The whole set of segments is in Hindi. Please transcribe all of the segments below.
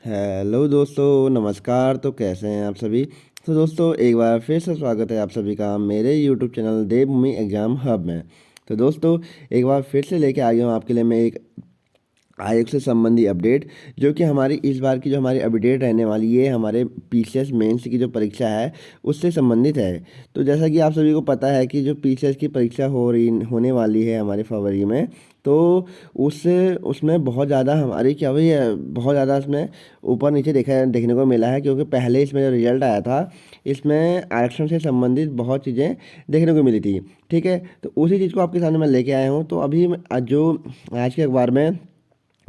हेलो दोस्तों, नमस्कार। तो कैसे हैं आप सभी। तो दोस्तों, एक बार फिर से स्वागत है आप सभी का मेरे यूट्यूब चैनल देवभूमि एग्ज़ाम हब में। तो दोस्तों, एक बार फिर से लेके आ गया हूँ आपके लिए मैं एक आयोग से संबंधी अपडेट, जो कि हमारी इस बार की जो हमारी अपडेट रहने वाली है हमारे पीसीएस मेंस की जो परीक्षा है उससे संबंधित है। तो जैसा कि आप सभी को पता है कि जो पीसीएस की परीक्षा होने वाली है हमारे फरवरी में, तो उससे उसमें बहुत ज़्यादा हमारी क्या हुई है, बहुत ज़्यादा इसमें ऊपर नीचे देखने को मिला है, क्योंकि पहले इसमें जो रिजल्ट आया था इसमें आरक्षण से संबंधित बहुत चीज़ें देखने को मिली थी। ठीक है, तो उसी चीज़ को आपके सामने मैं लेके आया हूँ। तो अभी जो आज के अखबार में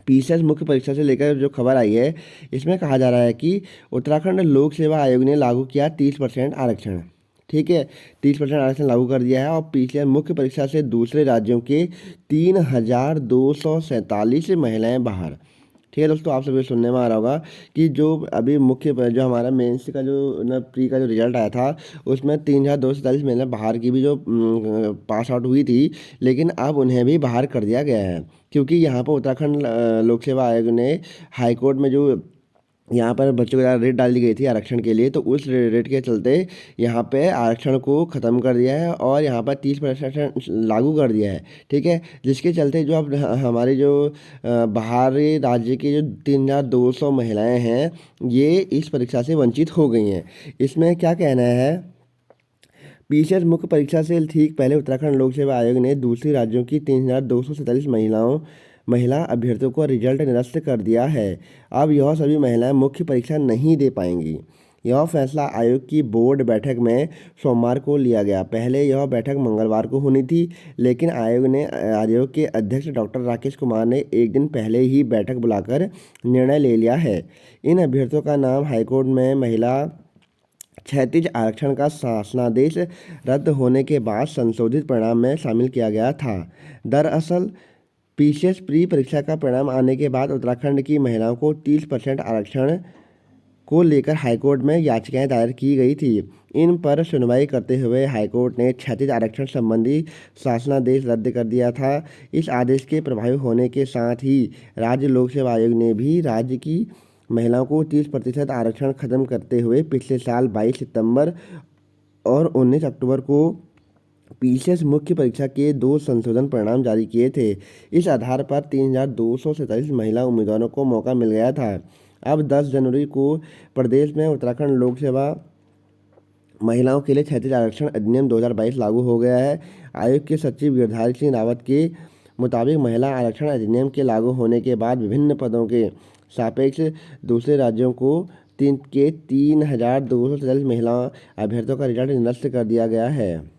पीसीएस मुख्य परीक्षा से लेकर जो खबर आई है, इसमें कहा जा रहा है कि उत्तराखंड लोक सेवा आयोग ने लागू किया 30% आरक्षण। ठीक है, 30% आरक्षण लागू कर दिया है और पीसीएस मुख्य परीक्षा से दूसरे राज्यों के 3,247 महिलाएं बाहर। ठीक है दोस्तों, आप सभी को सुनने में आ रहा होगा कि जो अभी जो हमारा मेंस का जो ना प्री का जो रिजल्ट आया था उसमें 3,247 महिला बाहर की भी जो पास आउट हुई थी, लेकिन अब उन्हें भी बाहर कर दिया गया है, क्योंकि यहाँ पर उत्तराखंड लोक सेवा आयोग ने हाईकोर्ट में जो यहाँ पर बच्चों के द्वारा रेट डाली गई थी आरक्षण के लिए, तो उस रेट के चलते यहाँ पे आरक्षण को ख़त्म कर दिया है और यहाँ पर 30% लागू कर दिया है। ठीक है, जिसके चलते जो अब हमारे जो बाहरी राज्य की जो 3,200 महिलाएं हैं, ये इस परीक्षा से वंचित हो गई हैं। इसमें क्या कहना है, पीसीएस मुख्य परीक्षा से ठीक पहले उत्तराखंड लोक सेवा आयोग ने दूसरी राज्यों की 3,247 महिला अभ्यर्थियों को रिजल्ट निरस्त कर दिया है। अब यह सभी महिलाएं मुख्य परीक्षा नहीं दे पाएंगी। यह फैसला आयोग की बोर्ड बैठक में सोमवार को लिया गया। पहले यह बैठक मंगलवार को होनी थी, लेकिन आयोग के अध्यक्ष डॉक्टर राकेश कुमार ने एक दिन पहले ही बैठक बुलाकर निर्णय ले लिया है। इन अभ्यर्थियों का नाम हाईकोर्ट में महिला क्षैतिज आरक्षण का शासनादेश रद्द होने के बाद संशोधित परिणाम में शामिल किया गया था। दरअसल पीसीएस प्री परीक्षा का परिणाम आने के बाद उत्तराखंड की महिलाओं को 30% आरक्षण को लेकर हाईकोर्ट में याचिकाएं दायर की गई थी। इन पर सुनवाई करते हुए हाईकोर्ट ने क्षैतिज आरक्षण संबंधी शासनादेश रद्द कर दिया था। इस आदेश के प्रभावी होने के साथ ही राज्य लोक सेवा आयोग ने भी राज्य की महिलाओं को 30% आरक्षण खत्म करते हुए पिछले साल 22 सितंबर और 19 अक्टूबर को पीसीएस मुख्य परीक्षा के 2 संशोधन परिणाम जारी किए थे। इस आधार पर 3,247 महिला उम्मीदवारों को मौका मिल गया था। अब 10 जनवरी को प्रदेश में उत्तराखंड लोक सेवा महिलाओं के लिए क्षैतिज आरक्षण अधिनियम 2022 लागू हो गया है। आयोग के सचिव गिरधारी सिंह रावत के मुताबिक महिला आरक्षण अधिनियम के लागू होने के बाद विभिन्न पदों के सापेक्ष दूसरे राज्यों को 3,247 महिला अभ्यर्थियों का रिजल्ट निरस्त कर दिया गया है।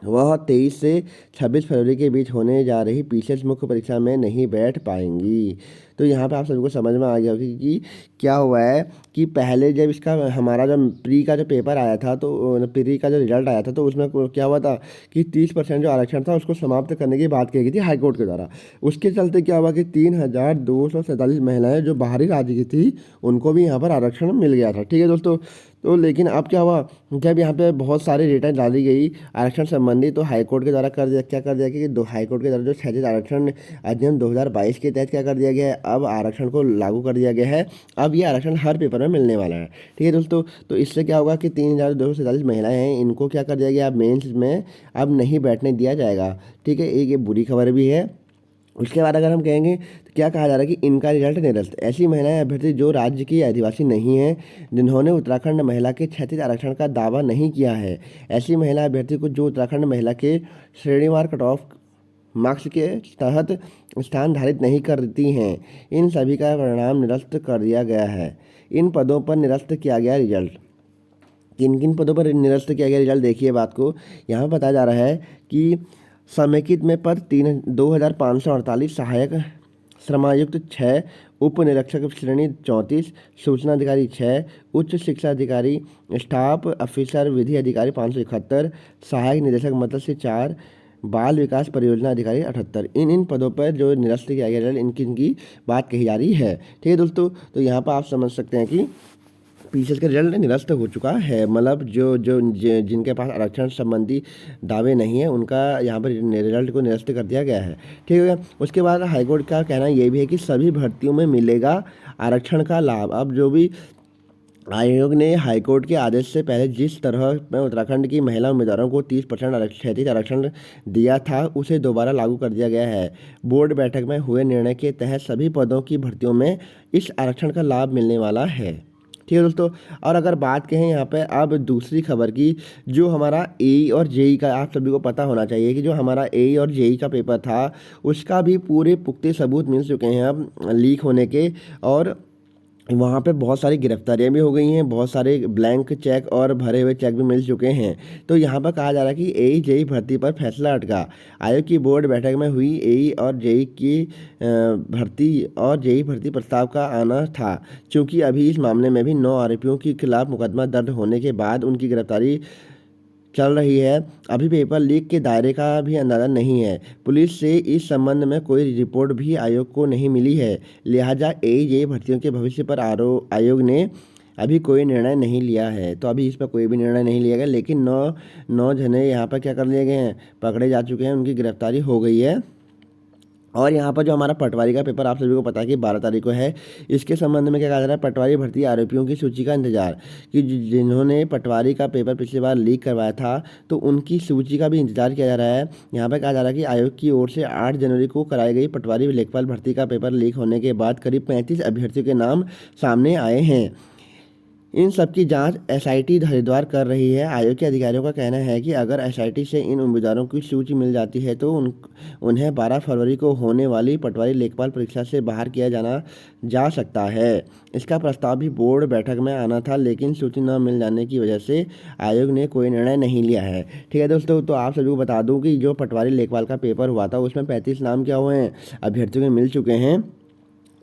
वह 23 से 26 फरवरी के बीच होने जा रही पीसीएस मुख्य परीक्षा में नहीं बैठ पाएंगी। तो यहाँ पे आप सभी को समझ में आ गया होगा कि क्या हुआ है कि पहले जब इसका हमारा जो प्री का जो पेपर आया था, तो प्री का जो रिजल्ट आया था, तो उसमें क्या हुआ था कि 30% जो आरक्षण था उसको समाप्त करने की बात कही गई थी हाईकोर्ट के द्वारा। उसके चलते क्या हुआ कि 3,247 महिलाएं जो बाहरी राज्य की थी उनको भी यहाँ पर आरक्षण मिल गया था। ठीक है दोस्तों, तो लेकिन अब क्या हुआ, जब यहाँ पे बहुत सारी रिटर्न डाली गई आरक्षण संबंधी, तो हाईकोर्ट के द्वारा क्या कर दिया कि हाईकोर्ट के द्वारा जो क्षैतिज आरक्षण अधिनियम 2022 के तहत क्या कर दिया गया है, अब आरक्षण को लागू कर दिया गया है। अब ये आरक्षण हर पेपर में मिलने वाला है। ठीक है दोस्तों, तो इससे क्या होगा कि 3,247 महिलाएं हैं, इनको क्या कर दिया गया, अब मेंस में अब नहीं बैठने दिया जाएगा। ठीक है, एक ये बुरी खबर भी है। उसके बाद अगर हम कहेंगे तो क्या कहा जा रहा है कि इनका रिजल्ट निरस्त। ऐसी महिलाएं अभ्यर्थी जो राज्य की आदिवासी नहीं हैं, जिन्होंने उत्तराखंड महिला के क्षैतिज आरक्षण का दावा नहीं किया है, ऐसी महिला अभ्यर्थी को जो उत्तराखंड महिला के श्रेणीवार कट ऑफ मार्क्स के तहत स्थान धारित नहीं करती हैं, इन सभी का परिणाम निरस्त कर दिया गया है। इन पदों पर निरस्त किया गया रिजल्ट। किन किन पदों पर निरस्त किया गया रिजल्ट, देखिए बात को। यहाँ बताया जा रहा है कि समेकित में पद 2,548, सहायक श्रमायुक्त 6, उप निरीक्षक श्रेणी 34, सूचना अधिकारी 6, उच्च शिक्षा अधिकारी स्टाफ ऑफिसर विधि अधिकारी 571, सहायक निदेशक मत्स्य 4, बाल विकास परियोजना अधिकारी 78। इन पदों पर जो निरस्त किया गया रिजल्ट, इनकी बात कही जा रही है। ठीक है दोस्तों, तो यहाँ पर आप समझ सकते हैं कि पीसीएस का रिजल्ट निरस्त हो चुका है। मतलब जिनके पास आरक्षण संबंधी दावे नहीं है उनका यहाँ पर रिजल्ट को निरस्त कर दिया गया है। ठीक है, उसके बाद हाईकोर्ट का कहना ये भी है कि सभी भर्तियों में मिलेगा आरक्षण का लाभ। अब जो भी आयोग ने हाईकोर्ट के आदेश से पहले जिस तरह में उत्तराखंड की महिला उम्मीदवारों को 30% क्षैतिज आरक्षण दिया था उसे दोबारा लागू कर दिया गया है। बोर्ड बैठक में हुए निर्णय के तहत सभी पदों की भर्तियों में इस आरक्षण का लाभ मिलने वाला है। ठीक है दोस्तों, और अगर बात कहें यहाँ पे अब दूसरी खबर की, जो हमारा एई और जेई का आप सभी को पता होना चाहिए कि जो हमारा एई और जेई का पेपर था उसका भी पूरे पुख्ते सबूत मिल चुके हैं अब लीक होने के। और वहाँ पे बहुत सारी गिरफ्तारियां भी हो गई हैं, बहुत सारे ब्लैंक चेक और भरे हुए चेक भी मिल चुके हैं। तो यहाँ पर कहा जा रहा है कि एई जेई भर्ती पर फैसला अटका। आयोग की बोर्ड बैठक में हुई एई और जेई की भर्ती और जेई भर्ती प्रस्ताव का आना था। चूँकि अभी इस मामले में भी 9 आरोपियों के खिलाफ मुकदमा दर्ज होने के बाद उनकी गिरफ्तारी चल रही है, अभी पेपर लीक के दायरे का भी अंदाज़ा नहीं है। पुलिस से इस संबंध में कोई रिपोर्ट भी आयोग को नहीं मिली है। लिहाजा एई भर्तियों के भविष्य पर आयोग ने अभी कोई निर्णय नहीं लिया है। तो अभी इस पर कोई भी निर्णय नहीं लिया गया, लेकिन नौ जने यहाँ पर क्या कर लिए गए हैं, पकड़े जा चुके हैं, उनकी गिरफ्तारी हो गई है। और यहाँ पर जो हमारा पटवारी का पेपर आप सभी को पता है कि 12 तारीख को है। इसके संबंध में क्या कहा जा रहा है, पटवारी भर्ती आरोपियों की सूची का इंतजार, कि जिन्होंने पटवारी का पेपर पिछली बार लीक करवाया था तो उनकी सूची का भी इंतजार किया जा रहा है। यहाँ पर कहा जा रहा है कि आयोग की ओर से 8 जनवरी को कराई गई पटवारी लेखपाल भर्ती का पेपर लीक होने के बाद करीब 35 अभ्यर्थियों के नाम सामने आए हैं। इन सब की जांच एसआईटी हरिद्वार कर रही है। आयोग के अधिकारियों का कहना है कि अगर एसआईटी से इन उम्मीदवारों की सूची मिल जाती है तो उन्हें 12 फरवरी को होने वाली पटवारी लेखपाल परीक्षा से बाहर किया जा सकता है। इसका प्रस्ताव भी बोर्ड बैठक में आना था, लेकिन सूची न मिल जाने की वजह से आयोग ने कोई निर्णय नहीं लिया है। ठीक है दोस्तों, तो आप सभी को बता दूं कि जो पटवारी लेखपाल का पेपर हुआ था उसमें 35 नाम क्या हुए हैं, अभ्यर्थियों के मिल चुके हैं।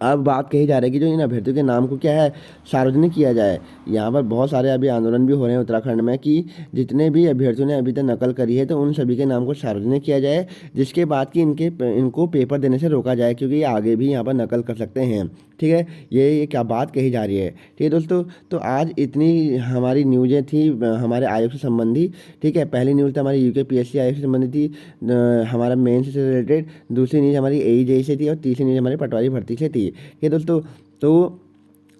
अब बात कही जा रही है कि जो इन अभ्यर्थियों के नाम को क्या है, सार्वजनिक किया जाए। यहाँ पर बहुत सारे अभी आंदोलन भी हो रहे हैं उत्तराखंड में कि जितने भी अभ्यर्थियों ने अभी तक नकल करी है तो उन सभी के नाम को सार्वजनिक किया जाए, जिसके बाद कि इनको पेपर देने से रोका जाए, क्योंकि ये आगे भी यहाँ पर नकल कर सकते हैं। ठीक है, ये क्या बात कही जा रही है। ठीक है दोस्तों, तो आज इतनी हमारी न्यूज़ें थी हमारे आयोग से संबंधी। ठीक है, पहली न्यूज़ तो हमारी यूकेपीएससी आयोग से संबंधित थी, हमारा मेंस से रिलेटेड। दूसरी न्यूज़ हमारी एई जेई से थी और तीसरी न्यूज़ हमारी पटवारी भर्ती से थी। ठीक है दोस्तों, तो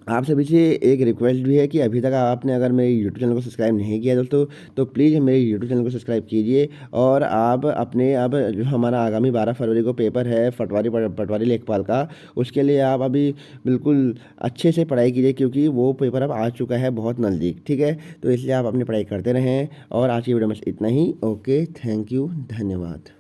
आप सभी से एक रिक्वेस्ट भी है कि अभी तक आपने अगर मेरे यूट्यूब चैनल को सब्सक्राइब नहीं किया दोस्तों तो प्लीज़ मेरे यूट्यूब चैनल को सब्सक्राइब कीजिए। और आप अपने अब जो हमारा आगामी 12 फरवरी को पेपर है पटवारी लेखपाल का, उसके लिए आप अभी बिल्कुल अच्छे से पढ़ाई कीजिए, क्योंकि वो पेपर अब आ चुका है बहुत नज़दीक। ठीक है, तो इसलिए आप अपनी पढ़ाई करते रहें। और आज की वीडियो में इतना ही। ओके, थैंक यू, धन्यवाद।